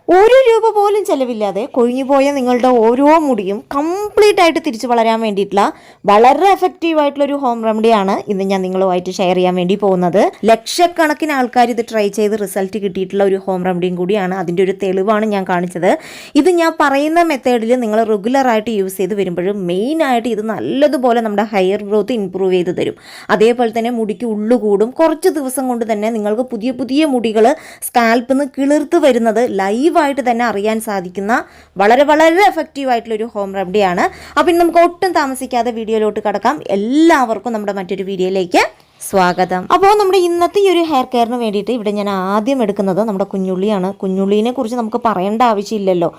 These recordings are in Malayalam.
ഒരു രൂപ പോലും ചെലവില്ലാതെ കൊഴിഞ്ഞുപോയ നിങ്ങളുടെ ഓരോ മുടിയും കംപ്ലീറ്റ് ആയിട്ട് തിരിച്ചു വളരാൻ വേണ്ടിയിട്ടുള്ള വളരെ എഫക്റ്റീവ് ആയിട്ടുള്ള ഒരു ഹോം റെമഡിയാണ് ഇന്ന് ഞാൻ നിങ്ങളുമായിട്ട് ഷെയർ ചെയ്യാൻ വേണ്ടി പോകുന്നത്. ലക്ഷക്കണക്കിന് ആൾക്കാർ ഇത് ട്രൈ ചെയ്ത് റിസൾട്ട് കിട്ടിയിട്ടുള്ള ഒരു ഹോം റെമഡിയും കൂടിയാണ്. അതിൻ്റെ ഒരു തെളിവാണ് ഞാൻ കാണിച്ചത്. ഇത് ഞാൻ പറയുന്ന മെത്തേഡിൽ നിങ്ങൾ റെഗുലറായിട്ട് യൂസ് ചെയ്ത് വരുമ്പോഴും മെയിനായിട്ട് ഇത് നല്ലതുപോലെ നമ്മുടെ ഹെയർ ഗ്രോത്ത് ഇംപ്രൂവ് ചെയ്ത് തരും. അതേപോലെ തന്നെ മുടിക്ക് ഉള്ളുകൂടും. കുറച്ച് ദിവസം കൊണ്ട് തന്നെ നിങ്ങൾക്ക് പുതിയ പുതിയ മുടികൾ സ്കാൽപ്പിൽ നിന്ന് കിളിർത്ത് വരുന്നത് ലൈവായിട്ട് തന്നെ അറിയാൻ സാധിക്കുന്ന വളരെ വളരെ എഫക്റ്റീവ് ആയിട്ടുള്ളൊരു ഹോം റെമഡിയാണ്. അപ്പം നമുക്ക് ഒട്ടും താമസിക്കാതെ വീഡിയോയിലോട്ട് കടക്കാം. എല്ലാവർക്കും നമ്മുടെ മറ്റൊരു വീഡിയോയിലേക്ക് സ്വാഗതം. അപ്പോൾ നമ്മുടെ ഇന്നത്തെ ഈ ഒരു ഹെയർ കെയറിന് വേണ്ടിയിട്ട് ഇവിടെ ഞാൻ ആദ്യം എടുക്കുന്നത് നമ്മുടെ കുഞ്ഞുള്ളിയാണ്. കുഞ്ഞുള്ളിനെ കുറിച്ച് നമുക്ക് പറയേണ്ട ആവശ്യമില്ലല്ലോ.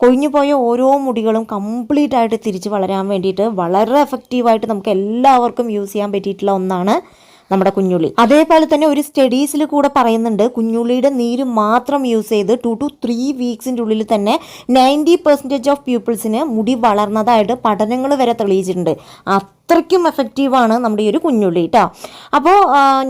കൊഴിഞ്ഞു പോയ ഓരോ മുടികളും കംപ്ലീറ്റ് ആയിട്ട് തിരിച്ച് വളരാൻ വേണ്ടിയിട്ട് വളരെ എഫക്റ്റീവായിട്ട് നമുക്ക് എല്ലാവർക്കും യൂസ് ചെയ്യാൻ പറ്റിയിട്ടുള്ള ഒന്നാണ് നമ്മുടെ കുഞ്ഞുള്ളി. അതേപോലെ തന്നെ ഒരു സ്റ്റഡീസിൽ കൂടെ പറയുന്നുണ്ട്, കുഞ്ഞുള്ളിയുടെ നീര് മാത്രം യൂസ് ചെയ്ത് 2 to 3 വീക്സിൻ്റെ ഉള്ളിൽ തന്നെ 90% ഓഫ് പീപ്പിൾസിന് മുടി വളർന്നതായിട്ട് പഠനങ്ങൾ വരെ തെളിയിച്ചിട്ടുണ്ട്. അത്രയ്ക്കും എഫക്റ്റീവാണ് നമ്മുടെ ഈ ഒരു കുഞ്ഞുള്ളി കേട്ടോ. അപ്പോൾ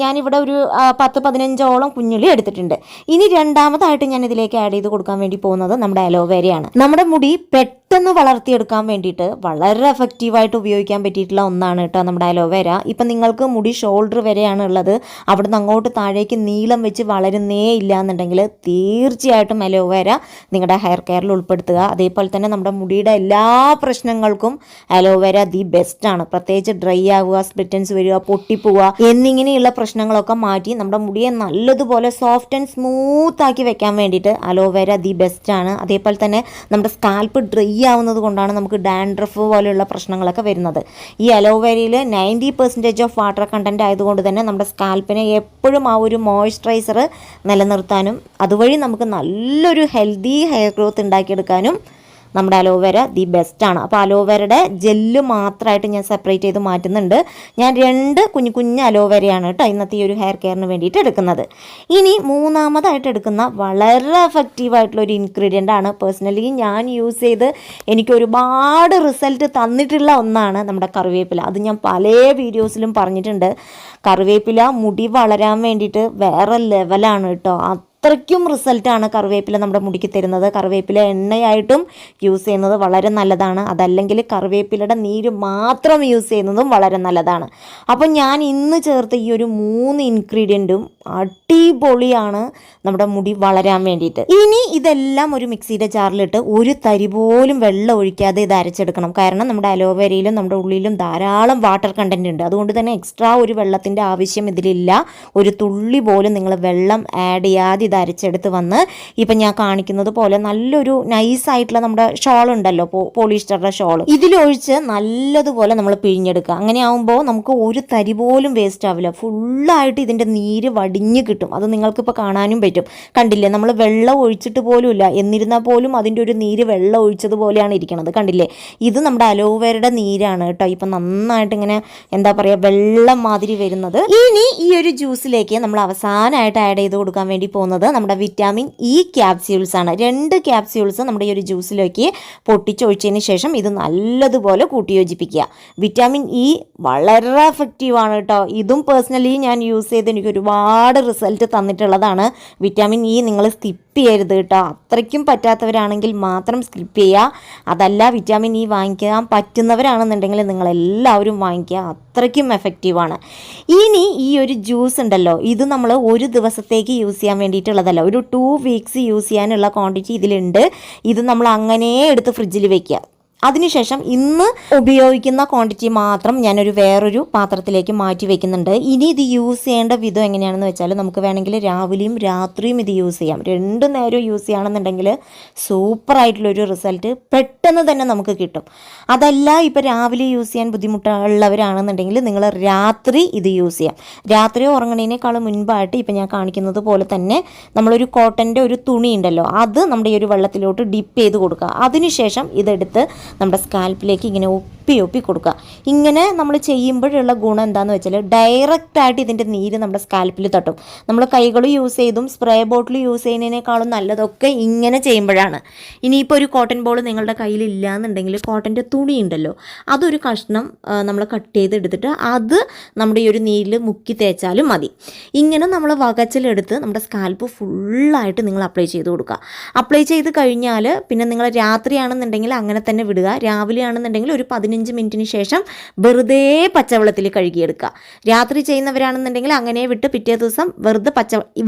ഞാനിവിടെ ഒരു 10-15ഓളം കുഞ്ഞുള്ളി എടുത്തിട്ടുണ്ട്. ഇനി രണ്ടാമതായിട്ട് ഞാൻ ഇതിലേക്ക് ആഡ് ചെയ്ത് കൊടുക്കാൻ വേണ്ടി പോകുന്നത് നമ്മുടെ അലോവേരയാണ്. നമ്മുടെ മുടി പെട്ടെന്ന് വളർത്തിയെടുക്കാൻ വേണ്ടിയിട്ട് വളരെ എഫക്റ്റീവായിട്ട് ഉപയോഗിക്കാൻ പറ്റിയിട്ടുള്ള ഒന്നാണ് കേട്ടോ നമ്മുടെ അലോവേര. ഇപ്പം നിങ്ങൾക്ക് മുടി ഷോൾഡർ വരെയാണ് ഉള്ളത്, അവിടെ നിന്ന് അങ്ങോട്ട് താഴേക്ക് നീളം വെച്ച് വളരുന്നേ ഇല്ല എന്നുണ്ടെങ്കിൽ തീർച്ചയായിട്ടും അലോവേര നിങ്ങളുടെ ഹെയർ കെയറിൽ ഉൾപ്പെടുത്തുക. അതേപോലെ തന്നെ നമ്മുടെ മുടിയുടെ എല്ലാ പ്രശ്നങ്ങൾക്കും അലോവേര ദി ബെസ്റ്റാണ്. പ്രത്യേകിച്ച് ഡ്രൈ ആവുക, സ്പ്ലിറ്റൻസ് വരിക, പൊട്ടിപ്പോവുക എന്നിങ്ങനെയുള്ള പ്രശ്നങ്ങളൊക്കെ മാറ്റി നമ്മുടെ മുടിയെ നല്ലതുപോലെ സോഫ്റ്റ് ആൻഡ് സ്മൂത്ത് ആക്കി വെക്കാൻ വേണ്ടിയിട്ട് അലോവേര ദി ബെസ്റ്റാണ്. അതേപോലെ തന്നെ നമ്മുടെ സ്കാൽപ്പ് ഡ്രൈ ആവുന്നത് കൊണ്ടാണ് നമുക്ക് ഡാൻഡ്രഫ് പോലെയുള്ള പ്രശ്നങ്ങളൊക്കെ വരുന്നത്. ഈ അലോവേരയിൽ 90% ഓഫ് വാട്ടർ കണ്ടന്റ് ആയതുകൊണ്ട് തന്നെ നമ്മുടെ സ്കാൽപ്പിനെ എപ്പോഴും ആ ഒരു മോയ്സ്ചറൈസർ നിലനിർത്താനും അതുവഴി നമുക്ക് നല്ലൊരു ഹെൽത്തി ഹെയർ ഗ്രോത്ത് ഉണ്ടാക്കിയെടുക്കാനും നമ്മുടെ അലോവേര ദി ബെസ്റ്റാണ്. അപ്പോൾ അലോവേരയുടെ ജെല്ല് മാത്രമായിട്ട് ഞാൻ സെപ്പറേറ്റ് ചെയ്ത് മാറ്റുന്നുണ്ട്. ഞാൻ 2 കുഞ്ഞു അലോവേരയാണ് കേട്ടോ ഇന്നത്തെ ഈ ഒരു ഹെയർ കെയറിന് വേണ്ടിയിട്ട് എടുക്കുന്നത്. ഇനി മൂന്നാമതായിട്ട് എടുക്കുന്ന വളരെ എഫക്റ്റീവായിട്ടുള്ള ഒരു ഇൻഗ്രീഡിയൻ്റ് ആണ്. പേഴ്സണലി ഞാൻ യൂസ് ചെയ്ത് എനിക്ക് ഒരുപാട് റിസൾട്ട് തന്നിട്ടുള്ള ഒന്നാണ് നമ്മുടെ കറിവേപ്പില. അത് ഞാൻ പല വീഡിയോസിലും പറഞ്ഞിട്ടുണ്ട്. കറിവേപ്പില മുടി വളരാൻ വേണ്ടിയിട്ട് വേറെ ലെവലാണ് കേട്ടോ. അത്രയ്ക്കും റിസൾട്ടാണ് കറിവേപ്പില നമ്മുടെ മുടിക്ക് തരുന്നത്. കറിവേപ്പില എണ്ണയായിട്ടും യൂസ് ചെയ്യുന്നത് വളരെ നല്ലതാണ്. അതല്ലെങ്കിൽ കറിവേപ്പിലയുടെ നീര് മാത്രം യൂസ് ചെയ്യുന്നതും വളരെ നല്ലതാണ്. അപ്പം ഞാൻ ഇന്ന് ചേർത്ത ഈ ഒരു 3 ഇൻഗ്രീഡിയൻറ്റും അടിപൊളിയാണ് നമ്മുടെ മുടി വളരാൻ വേണ്ടിയിട്ട്. ഇനി ഇതെല്ലാം ഒരു മിക്സിയുടെ ജാറിലിട്ട് ഒരു തരി പോലും വെള്ളം ഒഴിക്കാതെ ഇത് അരച്ചെടുക്കണം. കാരണം നമ്മുടെ അലോവേരയിലും നമ്മുടെ ഉള്ളിലും ധാരാളം വാട്ടർ കണ്ടന്റ് ഉണ്ട്. അതുകൊണ്ട് തന്നെ എക്സ്ട്രാ ഒരു വെള്ളത്തിൻ്റെ ആവശ്യം ഇതിലില്ല. ഒരു തുള്ളി പോലും നിങ്ങൾ വെള്ളം ആഡ് ചെയ്യാതെ ഇത് അരച്ചെടുത്ത് വന്ന് ഇപ്പം ഞാൻ കാണിക്കുന്നത് പോലെ നല്ലൊരു നൈസായിട്ടുള്ള നമ്മുടെ ഷോൾ ഉണ്ടല്ലോ, പോളിസ്റ്ററുടെ ഷോൾ, ഇതിലൊഴിച്ച് നല്ലതുപോലെ നമ്മൾ പിഴിഞ്ഞെടുക്കുക. അങ്ങനെ ആകുമ്പോൾ നമുക്ക് ഒരു തരി പോലും വേസ്റ്റ് ആവില്ല. ഫുള്ളായിട്ട് ഇതിൻ്റെ നീര് വടിഞ്ഞ് കിട്ടും. അത് നിങ്ങൾക്കിപ്പോൾ കാണാനും പറ്റും. കണ്ടില്ലേ, നമ്മൾ വെള്ളം ഒഴിച്ചിട്ട് പോലും ഇല്ല, എന്നിരുന്നാൽ പോലും അതിൻ്റെ ഒരു നീര് വെള്ളം ഒഴിച്ചതുപോലെയാണ് ഇരിക്കുന്നത്. കണ്ടില്ലേ, ഇത് നമ്മുടെ അലോവേരയുടെ നീരാണ് കേട്ടോ. ഇപ്പം നന്നായിട്ട് ഇങ്ങനെ എന്താ പറയുക, വെള്ളം മാതിരി വരുന്നത്. ഇനി ഈ ഒരു ജ്യൂസിലേക്ക് നമ്മൾ അവസാനമായിട്ട് ആഡ് ചെയ്ത് കൊടുക്കാൻ വേണ്ടി പോകുന്നത് നമ്മുടെ വിറ്റാമിൻ ഇ ക്യാപ്സ്യൂൾസ് ആണ്. 2 ക്യാപ്സ്യൂൾസ് നമ്മുടെ ഈ ഒരു ജ്യൂസിലേക്ക് പൊട്ടിച്ചൊഴിച്ചതിന് ശേഷം ഇത് നല്ലതുപോലെ കൂട്ടിയോജിപ്പിക്കുക. വിറ്റാമിൻ ഇ വളരെ എഫക്റ്റീവാണ് കേട്ടോ. ഇതും പേഴ്സണലി ഞാൻ യൂസ് ചെയ്ത് എനിക്ക് ഒരുപാട് റിസൾട്ട് തന്നിട്ടുള്ളതാണ്. വിറ്റാമിൻ ഇ നിങ്ങൾ സ്കിപ്പ് ചെയ്യരുത് കേട്ടോ. അത്രയ്ക്കും പറ്റാത്തവരാണെങ്കിൽ മാത്രം സ്കിപ്പ് ചെയ്യുക. അതല്ല വിറ്റാമിൻ ഇ വാങ്ങിക്കാൻ പറ്റുന്നവരാണെന്നുണ്ടെങ്കിൽ നിങ്ങളെല്ലാവരും വാങ്ങിക്കുക. അത്രയ്ക്കും എഫക്റ്റീവാണ്. ഇനി ഈ ഒരു ജ്യൂസ് ഉണ്ടല്ലോ, ഇത് നമ്മൾ ഒരു ദിവസത്തേക്ക് യൂസ് ചെയ്യാൻ വേണ്ടിയിട്ടുള്ളതല്ല, ഒരു 2 വീക്സ് യൂസ് ചെയ്യാനുള്ള ക്വാണ്ടിറ്റി ഇതിലുണ്ട്. ഇത് നമ്മൾ അങ്ങനെ എടുത്ത് ഫ്രിഡ്ജിൽ വെക്കുക. അതിനുശേഷം ഇന്ന് ഉപയോഗിക്കുന്ന ക്വാണ്ടിറ്റി മാത്രം ഞാനൊരു വേറൊരു പാത്രത്തിലേക്ക് മാറ്റി വെക്കുന്നുണ്ട്. ഇനി ഇത് യൂസ് ചെയ്യേണ്ട വിധം എങ്ങനെയാണെന്ന് വെച്ചാൽ നമുക്ക് വേണമെങ്കിൽ രാവിലെയും രാത്രിയും ഇത് യൂസ് ചെയ്യാം. 2 നേരം യൂസ് ചെയ്യുകയാണെന്നുണ്ടെങ്കിൽ സൂപ്പറായിട്ടുള്ളൊരു റിസൾട്ട് പെട്ടെന്ന് തന്നെ നമുക്ക് കിട്ടും. അതല്ല ഇപ്പോൾ രാവിലെ യൂസ് ചെയ്യാൻ ബുദ്ധിമുട്ടുള്ളവരാണെന്നുണ്ടെങ്കിൽ നിങ്ങൾ രാത്രി ഇത് യൂസ് ചെയ്യാം. രാത്രി ഉറങ്ങുന്നതിനേക്കാളും മുൻപായിട്ട് ഇപ്പം ഞാൻ കാണിക്കുന്നത് പോലെ തന്നെ നമ്മളൊരു കോട്ടൻ്റെ ഒരു തുണി ഉണ്ടല്ലോ, അത് നമ്മുടെ ഈ ഒരു വെള്ളത്തിലോട്ട് ഡിപ്പ് ചെയ്ത് കൊടുക്കുക. അതിനുശേഷം ഇതെടുത്ത് നമ്മുടെ സ്കാൽപ്പിലേക്ക് ഇങ്ങനെ ഒപ്പി കൊടുക്കുക. ഇങ്ങനെ നമ്മൾ ചെയ്യുമ്പോഴുള്ള ഗുണം എന്താണെന്ന് വെച്ചാൽ ഡയറക്റ്റായിട്ട് ഇതിൻ്റെ നീര് നമ്മുടെ സ്കാൽപ്പിൽ തട്ടും. നമ്മൾ കൈകൾ യൂസ് ചെയ്തും സ്പ്രേ ബോട്ടിൽ യൂസ് ചെയ്യുന്നതിനേക്കാളും നല്ലതൊക്കെ ഇങ്ങനെ ചെയ്യുമ്പോഴാണ്. ഇനിയിപ്പോൾ ഒരു കോട്ടൺ ബോൾ നിങ്ങളുടെ കയ്യിൽ ഇല്ലയെന്നുണ്ടെങ്കിൽ കോട്ടൻ്റെ തുണി ഉണ്ടല്ലോ, അതൊരു കഷ്ണം നമ്മൾ കട്ട് ചെയ്തെടുത്തിട്ട് അത് നമ്മുടെ ഈ ഒരു നീരിൽ മുക്കി തേച്ചാലും മതി. ഇങ്ങനെ നമ്മൾ വകച്ചിലെടുത്ത് നമ്മുടെ സ്കാൽപ്പ് ഫുള്ളായിട്ട് നിങ്ങൾ അപ്ലൈ ചെയ്ത് കൊടുക്കുക. അപ്ലൈ ചെയ്ത് കഴിഞ്ഞാൽ പിന്നെ നിങ്ങൾ രാത്രിയാണെന്നുണ്ടെങ്കിൽ അങ്ങനെ തന്നെ വിടുക. രാവിലെ ആണെന്നുണ്ടെങ്കിൽ ഒരു 15 മിനിറ്റിന് ശേഷം വെറുതെ പച്ചവെള്ളത്തിൽ കഴുകിയെടുക്കുക. രാത്രി ചെയ്യുന്നവരാണെന്നുണ്ടെങ്കിൽ അങ്ങനെ വിട്ട് പിറ്റേ ദിവസം വെറുതെ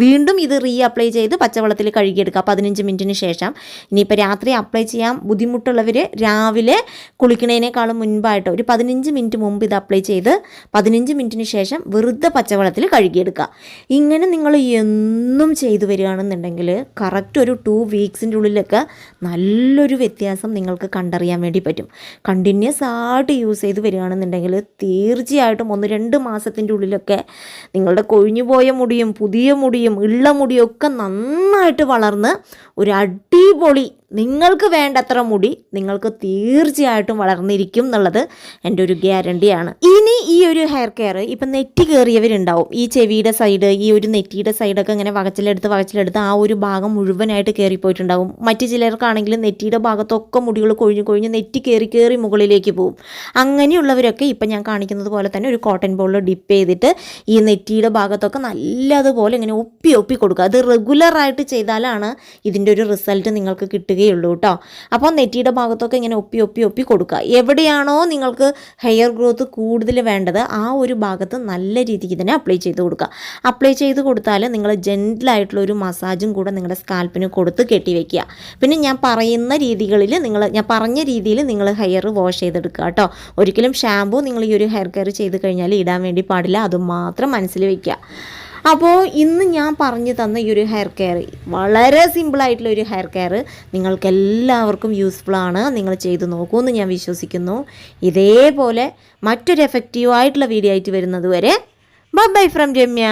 വീണ്ടും ഇത് അപ്ലൈ ചെയ്ത് പച്ചവെള്ളത്തിൽ കഴുകിയെടുക്കുക 15 മിനിറ്റിന് ശേഷം. ഇനിയിപ്പോൾ രാത്രി അപ്ലൈ ചെയ്യാൻ ബുദ്ധിമുട്ടുള്ളവർ രാവിലെ കുളിക്കുന്നതിനേക്കാളും മുൻപായിട്ട് ഒരു 15 മിനിറ്റ് മുമ്പ് ഇത് അപ്ലൈ ചെയ്ത് 15 മിനിറ്റിന് ശേഷം വെറുതെ പച്ചവെള്ളത്തിൽ കഴുകിയെടുക്കുക. ഇങ്ങനെ നിങ്ങൾ എന്നും ചെയ്തു വരികയാണെന്നുണ്ടെങ്കിൽ കറക്റ്റ് ഒരു 2 വീക്സിൻ്റെ ഉള്ളിലൊക്കെ നല്ലൊരു വ്യത്യാസം നിങ്ങൾക്ക് കണ്ടറിയാൻ വേണ്ടി പറ്റും. കണ്ടിന്യൂസ് ആയിട്ട് യൂസ് ചെയ്ത് വരികയാണെന്നുണ്ടെങ്കിൽ തീർച്ചയായിട്ടും 1-2 മാസത്തിൻ്റെ ഉള്ളിലൊക്കെ നിങ്ങളുടെ കൊഴിഞ്ഞുപോയ മുടിയും പുതിയ മുടിയും ഉള്ള മുടിയും ഒക്കെ നന്നായിട്ട് വളർന്ന് ഒരു അടിപൊളി നിങ്ങൾക്ക് വേണ്ടത്ര മുടി നിങ്ങൾക്ക് തീർച്ചയായിട്ടും വളർന്നിരിക്കും എന്നുള്ളത് എൻ്റെ ഒരു ഗ്യാരണ്ടിയാണ്. ഇനി ഈ ഒരു ഹെയർ കെയർ ഇപ്പം നെറ്റി കയറിയവരുണ്ടാവും. ഈ ചെവിയുടെ സൈഡ്, ഈ ഒരു നെറ്റിയുടെ സൈഡൊക്കെ ഇങ്ങനെ വകച്ചിലെടുത്ത് ആ ഒരു ഭാഗം മുഴുവനായിട്ട് കയറിപ്പോയിട്ടുണ്ടാവും. മറ്റു ചിലർക്കാണെങ്കിൽ നെറ്റിയുടെ ഭാഗത്തൊക്കെ മുടികൾ കൊഴിഞ്ഞ് നെറ്റി കയറി മുകളിലേക്ക് പോകും. അങ്ങനെയുള്ളവരൊക്കെ ഇപ്പം ഞാൻ കാണിക്കുന്നത് പോലെ തന്നെ ഒരു കോട്ടൺ ബോളിൽ ഡിപ്പ് ചെയ്തിട്ട് ഈ നെറ്റിയുടെ ഭാഗത്തൊക്കെ നല്ലതുപോലെ ഇങ്ങനെ ഒപ്പി കൊടുക്കുക. അത് റെഗുലറായിട്ട് ചെയ്താലാണ് ഇതിൻ്റെ ഒരു റിസൾട്ട് നിങ്ങൾക്ക് കിട്ടുകയുള്ളൂ കേട്ടോ. അപ്പോൾ നെറ്റിയുടെ ഭാഗത്തൊക്കെ ഇങ്ങനെ ഒപ്പി കൊടുക്കുക. എവിടെയാണോ നിങ്ങൾക്ക് ഹെയർ ഗ്രോത്ത് കൂടുതൽ വേണ്ടത് ആ ഒരു ഭാഗത്ത് നല്ല രീതിക്ക് തന്നെ അപ്ലൈ ചെയ്ത് കൊടുക്കുക. അപ്ലൈ ചെയ്ത് കൊടുത്താൽ നിങ്ങൾ ജെൻറ്റിലായിട്ടുള്ളൊരു മസാജും കൂടെ നിങ്ങളുടെ സ്കാൽപ്പിന് കൊടുത്ത് കെട്ടിവെക്കുക. പിന്നെ ഞാൻ പറഞ്ഞ രീതിയിൽ നിങ്ങൾ ഹെയർ വാഷ് ചെയ്തെടുക്കുക കേട്ടോ. ഒരിക്കലും ഷാമ്പൂ നിങ്ങൾ ഈ ഒരു ഹെയർ കെയർ ചെയ്ത് കഴിഞ്ഞാൽ ഇടാൻ വേണ്ടി പാടില്ല. അതുമാത്രം മനസ്സിൽ വയ്ക്കുക. അപ്പോൾ ഇന്ന് ഞാൻ പറഞ്ഞു തന്ന ഈ ഒരു ഹെയർ കെയർ വളരെ സിമ്പിളായിട്ടുള്ളൊരു ഹെയർ കെയർ നിങ്ങൾക്കെല്ലാവർക്കും യൂസ്ഫുള്ളാണ്. നിങ്ങൾ ചെയ്ത് നോക്കുമെന്ന് ഞാൻ വിശ്വസിക്കുന്നു. ഇതേപോലെ മറ്റൊരു എഫക്റ്റീവായിട്ടുള്ള വീഡിയോ ആയിട്ട് വരുന്നത് വരെ ബൈ ഫ്രം രമ്യ.